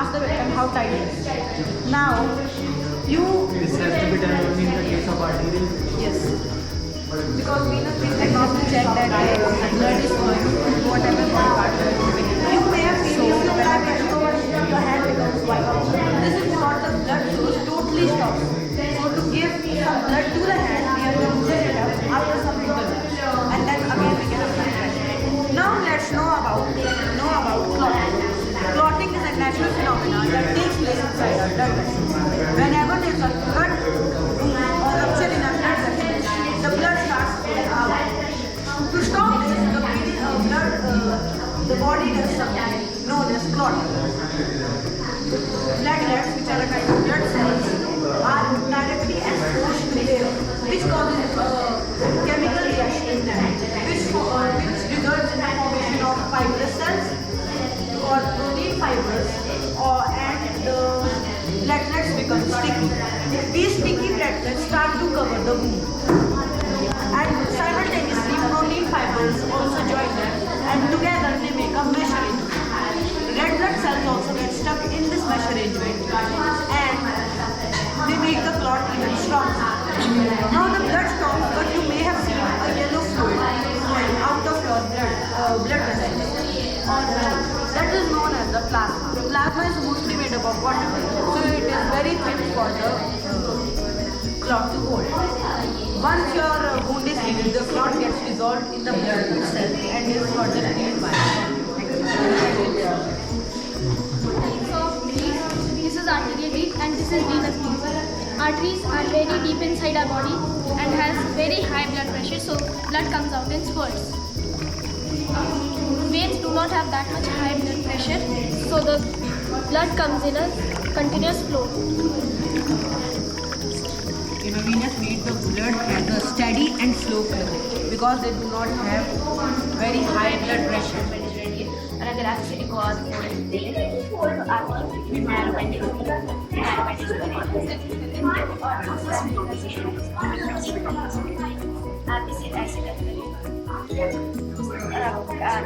ask the victim how tight it is. Now, This has to be done only in the case of arterial. yes. Because venous vein cannot check that the blood is flowing to whatever body part. You may have seen if you tap it over your hand becomes white. This is not the blood source totally stops. So to give some blood to the hand, we have to push it up after some interval. And then again we can apply pressure. Now let's know about clotting. Clotting is a natural phenomenon that takes place inside our blood vessels. Whenever there is a cut or rupture in our blood vessels, the blood starts flowing out. To stop this, the body does something known as clotting. Platelets, which are a kind of blood cells, are directly exposed to air, which causes a chemical reaction in them, which results in the formation of fibrous cells or protein fibers, and the platelets become sticky. These sticky platelets start to cover the wound, and simultaneously protein fibers also join them, and together they make a mesh arrangement. Red blood cells also get stuck in this mesh arrangement, and they make the clot even stronger. Now the blood stops, but you may have seen a yellow fluid flowing out of your blood vessels. That is known as the plasma. Plasma is mostly made up of water, so it is very thin for the clot to hold. Once your wound is healed, the clot gets dissolved in the blood itself and is further healed by So this is arterial vein and this is venous vein. Arteries are very deep inside our body and has very high blood pressure, so blood comes out in spurts. Veins do not have that much high blood pressure, so the blood comes in a continuous flow. In a venous vein, the blood has a steady and slow flow because they do not have very high blood pressure. और अगर आपसे एक और दे तो आपकी नैरोपेंडिक्स आप इसे ऐसे करते हैं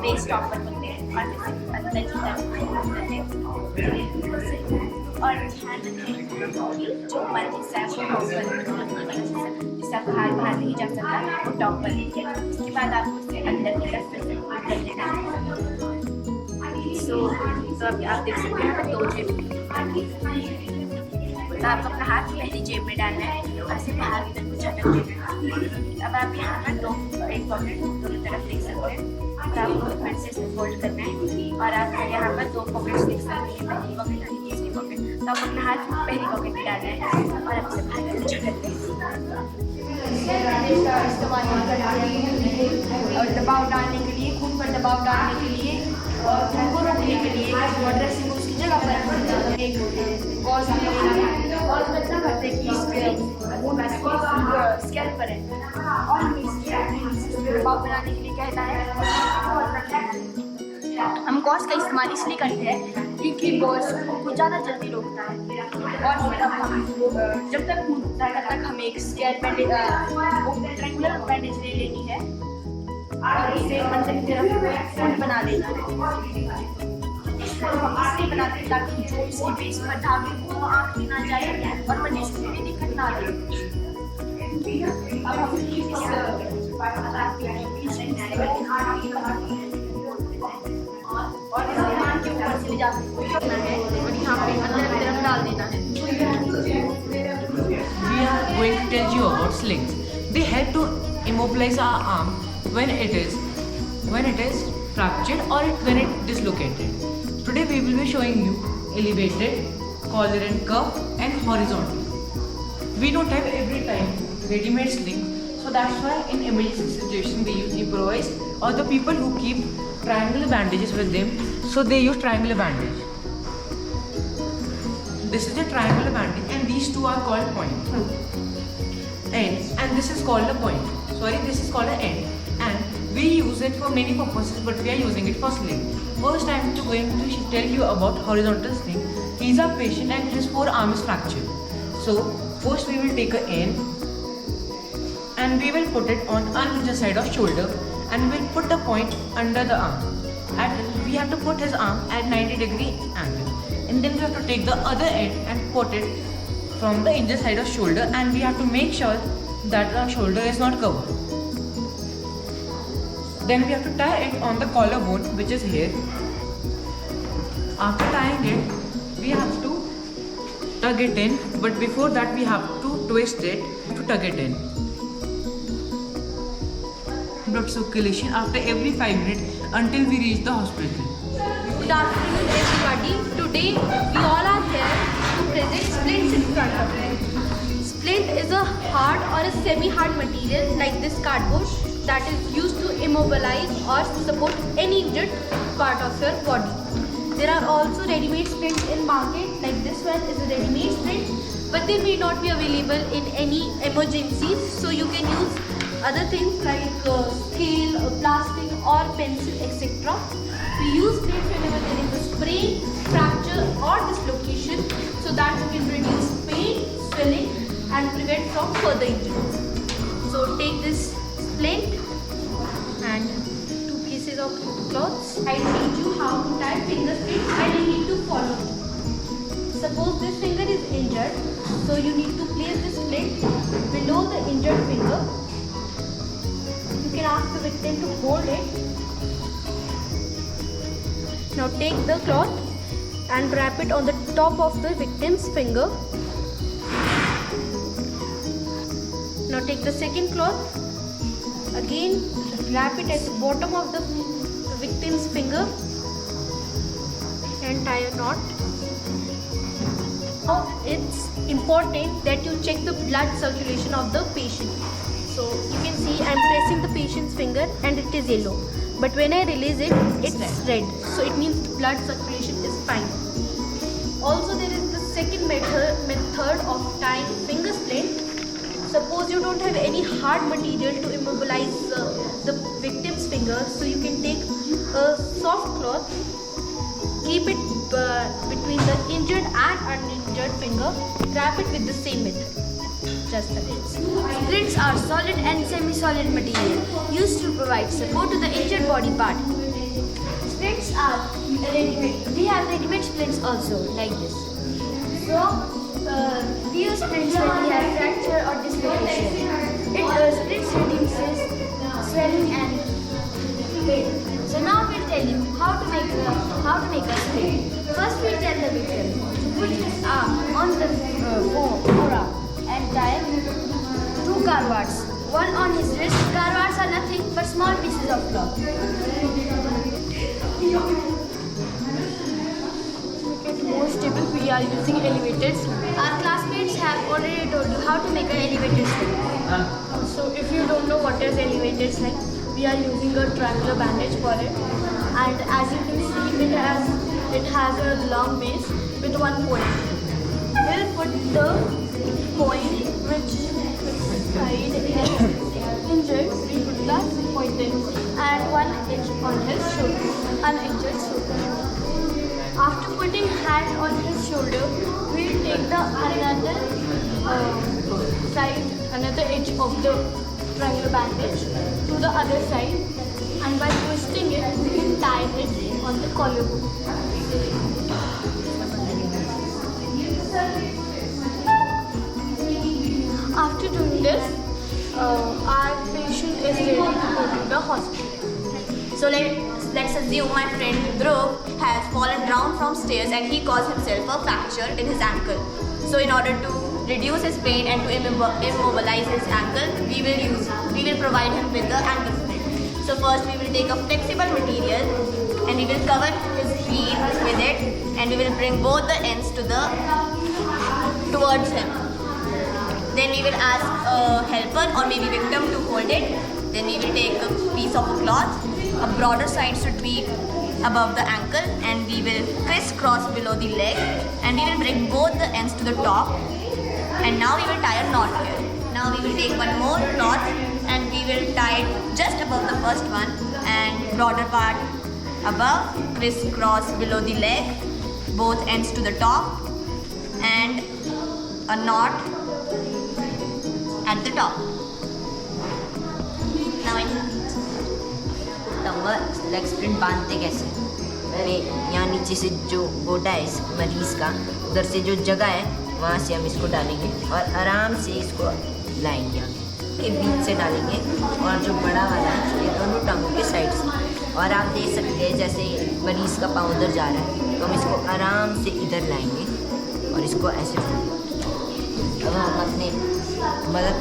बेस टॉपर बनते हैं और अंदर की तरफ और ध्यान रखें जो मर्द हिस्सा है वो टॉपर जिससे आप बाहर नहीं जा सकता वो टॉपर लेंगे उसके बाद आपको उसे अंदर की तरफ कर देना है। तो अभी आप देख सकते हैं दो जेब तो आपको अपना हाथ पहली जेब में डालना है और इसे बाहर की तरफ झटक देना। अब आप यहाँ पर एक पॉकेट दोनों तरफ देख सकते हैं और आपको फिर से इसे फोल्ड करना है और आप यहाँ पर दो पॉकेट्स देख सकते हैं पहली पॉकेट और तीसरी पॉकेट। तो आप अपना हाथ पहली पॉकेट में डालना है और आप इसे बाहर की तरफ झटक दें। इस्तेमाल और दबाव डालने के लिए खून पर दबाव डालने के लिए और खून को रोकने के लिए और ड्रेसिंग उसकी जगह पर एक गॉज और कितना करते हैं कि स्कैल पर है और दबाव बनाने के लिए कहता है। हम गॉज का इस्तेमाल इसलिए करते हैं क्योंकि गॉज को ज़्यादा जल्दी रोकता है और फिर अब हम जब तक खून रुकता है तब तक हमें एक स्केल बैंडेज ट्रायंगुलर बैंडेज ले लेनी है और इसे अंदर की तरफ फुल बना लेना है। इसलिए बनाते हैं ताकि जो इसके बेस पर धागे वो आँख में ना जाए और मरीज को भी दिक्कत ना दे। अब हम और इस ध्यान के ऊपर से ले जा सकते हैं और यहाँ पे अंदर की तरफ डाल देना है। We are going to tell you about slings. They help to immobilize our arm when it is fractured or when it is dislocated. Today we will be showing you elevated, coherent curve and horizontal. We don't have every time ready-made slings, so that's why in emergency situation we use improvised or the people who keep triangular bandages with them, so they use triangular bandage. This is a triangular bandage and these two are called point. Ends, and this is called a point. Sorry, this is called an end. And we use it for many purposes, but we are using it for sling. First, I am going to tell you about horizontal sling. He is a patient and his forearm is fractured. So, first we will take an end and we will put it on unhinged side of shoulder and we'll put the point under the arm. We have to put his arm at 90-degree angle. and then we have to take the other end and put it from the injured side of shoulder, and we have to make sure that the shoulder is not covered. Then we have to tie it on the collarbone, which is here. After tying it, we have to tug it in, but before that we have to twist it to tug it in. Blood circulation after every 5 minutes until we reach the hospital. Good afternoon, everybody. Today we all are here to present splints in front of you. Splint is a hard or a semi-hard material like this cardboard that is used to immobilize or support any injured part of your body. There are also ready-made splints in market, like this one is a ready-made splint, but they may not be available in any emergencies, so you can use other things like scale, plastic or pencil, etc. We use splints whenever there is a sprain, fracture or dislocation, so that you can reduce pain, swelling and prevent from further injuries. So take this splint and 2 pieces of cloths. I teach you how to tie finger splint and you need to follow. Suppose this finger is injured, so you need to place this splint below the injured finger. You can ask the victim to hold it. Now take the cloth and wrap it on the top of the victim's finger. Now take the second cloth. Again wrap it at the bottom of the victim's finger and tie a knot. Now it's important that you check the blood circulation of the patient. So you can see I'm pressing the patient's finger and it is yellow. But when I release it, it's red. So it means the blood circulation is fine. Also there is the second method of tying finger splint. Suppose you don't have any hard material to immobilize the victim's finger, so you can take a soft cloth, keep it between the injured and uninjured finger, wrap it with the same method. Just like this. Splints are solid and semi-solid material used to provide support to the injured body part. Splints are ready-made. We have ready-made splints also, like this. So, we use splints when we have fracture or dislocation. Splints reduces swelling and pain. So now we'll tell you how to make a splint. First, we'll tell the victim to put his arm on the forearm and tie 2 carvards, one on his wrist. Carvards are nothing but small pieces of cloth. More stable, we are using elevators. Our classmates have already told you how to make an elevator splint. So if you don't know what is elevators like, we are using a triangular bandage for it. And as you can see, it has a long base with one point. We'll put the point which side is injured, we put that point in, and 1 inch on his shoulder, uninjured shoulder. After putting hand on his shoulder, we'll take the another edge of the triangular bandage to the other side, and by twisting it, we can tie it on the collarbone. After doing this, our patient is ready to go to the hospital. So let's assume my friend Dhruv has fallen down from stairs and he caused himself a fracture in his ankle. So in order to reduce his pain and to immobilize his ankle, we will provide him with the ankle splint. So first we will take a flexible material and we will cover his heel with it, and we will bring both the ends towards him. Then we will ask a helper or maybe victim to hold it. Then we will take a piece of cloth. A broader side should be above the ankle, and we will crisscross below the leg, and we will bring both the ends to the top. And now we will tie a knot here. Now we will take one more knot and we will tie it just above the first one, and broader part above, crisscross below the leg, both ends to the top, and a knot at the top. Now I leg sprint बांधते कैसे में यहाँ नीचे से जो गोटा है इस मरीज़ का, उधर से जो जगह है वहाँ से हम इसको डालेंगे और आराम से इसको लाएंगे आगे, ये बीच से डालेंगे और जो बड़ा वाला है ये दोनों टांगों के साइड से। और आप देख सकते हैं जैसे मरीज़ का पाँव उधर जा रहा है तो हम इसको आराम से इधर लाएंगे और इसको ऐसे अब हम अपने मदद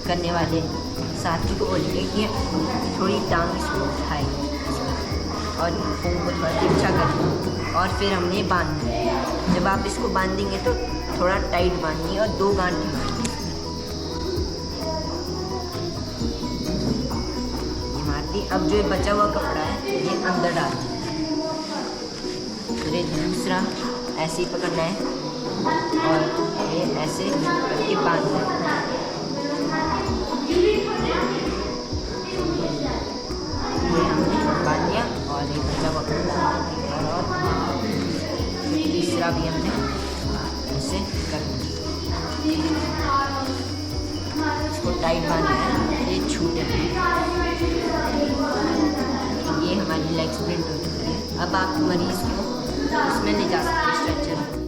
करने वाले साथी को बोलेंगे कि थोड़ी टांग इसको उठाए और फोम को थोड़ा तिरछा करें और फिर हमने बांधना है। जब आप इसको बांधेंगे तो थोड़ा टाइट बांधिए और 2 गांठें मारिए। ये मार दी। अब जो ये बचा हुआ कपड़ा है ये अंदर डाल दीजिए। फिर ये दूसरा ऐसे ही पकड़ना है और ये ऐसे करके बांधना है। ये हमने बांध दिया और ये बचा हुआ कपड़ा और तीसरा भी हमने ऐसे कर दिया। इसको टाइट बांधना है, ये छूटे नहीं। ये हमारी लेग्स प्रिंट हो चुकी है। अब आप मरीज़ को उसमें ले जा सकते हैं स्ट्रेचर।